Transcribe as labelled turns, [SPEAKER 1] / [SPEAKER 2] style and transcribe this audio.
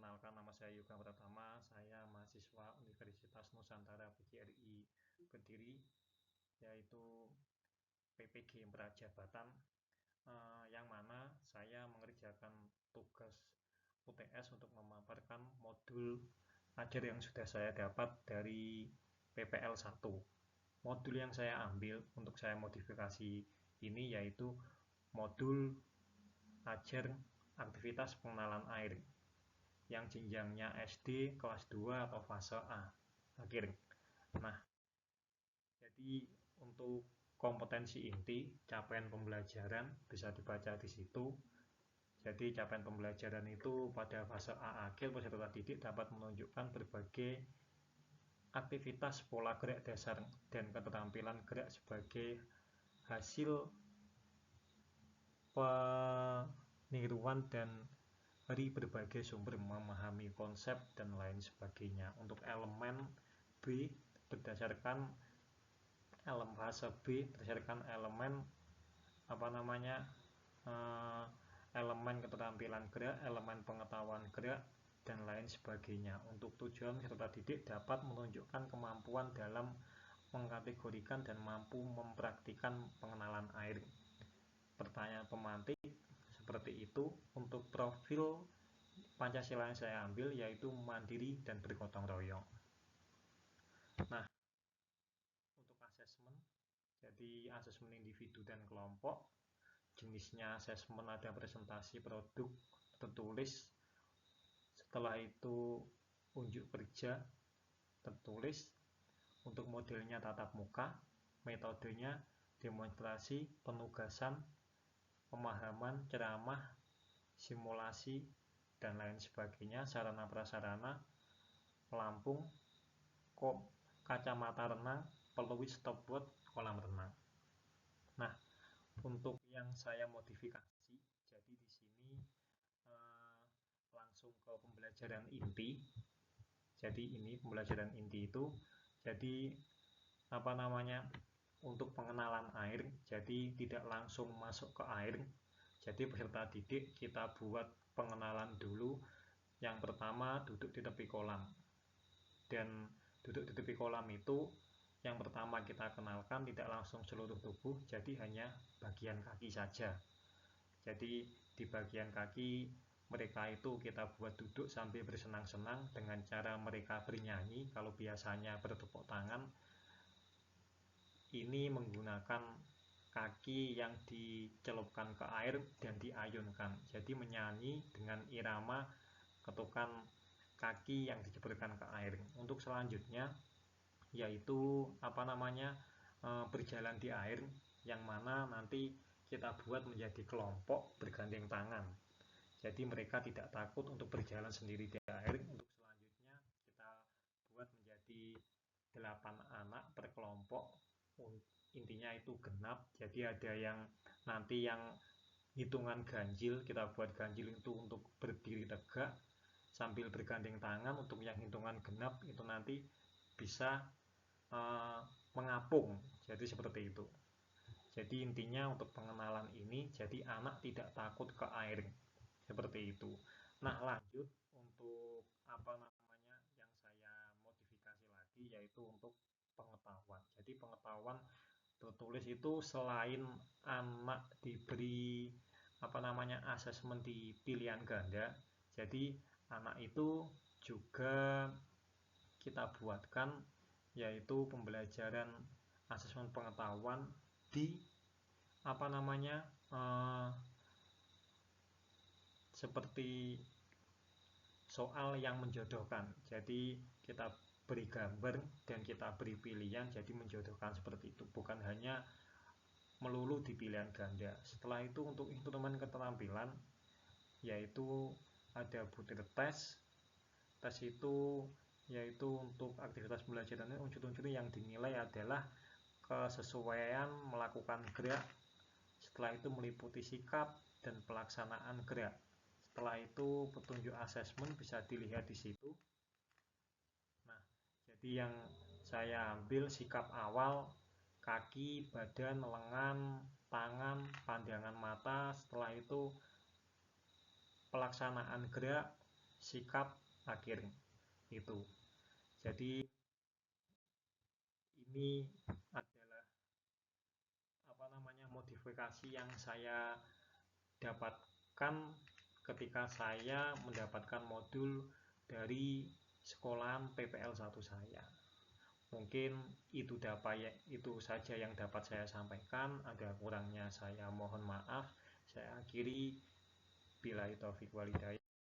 [SPEAKER 1] Perkenalkan, nama saya Yoga Pratama, saya mahasiswa Universitas Nusantara PGRI Kediri, yaitu PPG Prajabatan, yang mana saya mengerjakan tugas UTS untuk memaparkan modul ajar yang sudah saya dapat dari PPL 1. Modul yang saya ambil untuk saya modifikasi ini yaitu modul ajar aktivitas pengenalan air yang jenjangnya SD kelas 2 atau fase A akhir. Nah, jadi untuk kompetensi inti capaian pembelajaran bisa dibaca di situ. Jadi capaian pembelajaran itu pada fase A akhir peserta didik dapat menunjukkan berbagai aktivitas pola gerak dasar dan keterampilan gerak sebagai hasil peniruan dan dari berbagai sumber memahami konsep dan lain sebagainya. Untuk elemen B berdasarkan fase B berdasarkan elemen elemen keterampilan gerak, elemen pengetahuan gerak dan lain sebagainya. Untuk tujuan peserta didik dapat menunjukkan kemampuan dalam mengkategorikan dan mampu mempraktikkan pengenalan air. Pertanyaan pemantik seperti itu. Untuk profil Pancasila yang saya ambil yaitu mandiri dan bergotong royong. Nah, untuk asesmen, jadi asesmen individu dan kelompok, jenisnya asesmen ada presentasi produk tertulis, setelah itu unjuk kerja tertulis, untuk modelnya tatap muka, metodenya demonstrasi, penugasan, pemahaman, ceramah, simulasi, dan lain sebagainya. Sarana prasarana, pelampung, kacamata renang, peluit, stopwatch, kolam renang. Nah, untuk yang saya modifikasi, jadi di sini langsung ke pembelajaran inti. Jadi ini pembelajaran inti itu, jadi untuk pengenalan air, jadi tidak langsung masuk ke air. Jadi peserta didik kita buat pengenalan dulu. Yang pertama duduk di tepi kolam, dan duduk di tepi kolam itu yang pertama kita kenalkan tidak langsung seluruh tubuh, jadi hanya bagian kaki saja. Jadi di bagian kaki mereka itu kita buat duduk sambil bersenang-senang dengan cara mereka bernyanyi. Kalau biasanya bertepuk tangan, ini menggunakan kaki yang dicelupkan ke air dan diayunkan. Jadi menyanyi dengan irama ketukan kaki yang diceburkan ke air. Untuk selanjutnya yaitu berjalan di air, yang mana nanti kita buat menjadi kelompok bergandeng tangan. Jadi mereka tidak takut untuk berjalan sendiri di air. Untuk selanjutnya kita buat menjadi 8 anak per kelompok. Intinya itu genap. Jadi ada yang nanti yang hitungan ganjil, kita buat ganjil itu untuk berdiri tegak sambil bergandeng tangan. Untuk yang hitungan genap itu nanti bisa mengapung. Jadi seperti itu. Jadi intinya untuk pengenalan ini, jadi anak tidak takut ke air. Seperti itu. Nah, lanjut untuk yang saya modifikasi lagi yaitu untuk pengetahuan. Jadi pengetahuan tertulis itu selain anak diberi asesmen di pilihan ganda, jadi anak itu juga kita buatkan yaitu pembelajaran asesmen pengetahuan di seperti soal yang menjodohkan. Jadi kita beri gambar dan kita beri pilihan, jadi menjodohkan seperti itu, bukan hanya melulu di pilihan ganda. Setelah itu untuk instrumen keterampilan yaitu ada butir tes. Tes itu yaitu untuk aktivitas pembelajaran unsur-unsur yang dinilai adalah kesesuaian melakukan gerak, setelah itu meliputi sikap dan pelaksanaan gerak. Setelah itu petunjuk asesmen bisa dilihat di situ. Nah, jadi yang saya ambil sikap awal, kaki, badan, lengan, tangan, pandangan mata. Setelah itu pelaksanaan gerak, sikap akhir itu. Jadi ini adalah modifikasi yang saya dapatkan ketika saya mendapatkan modul dari sekolahan PPL 1 saya. Mungkin itu saja yang dapat saya sampaikan. Ada kurangnya saya mohon maaf. Saya akhiri. Billahi taufiq walhidayah.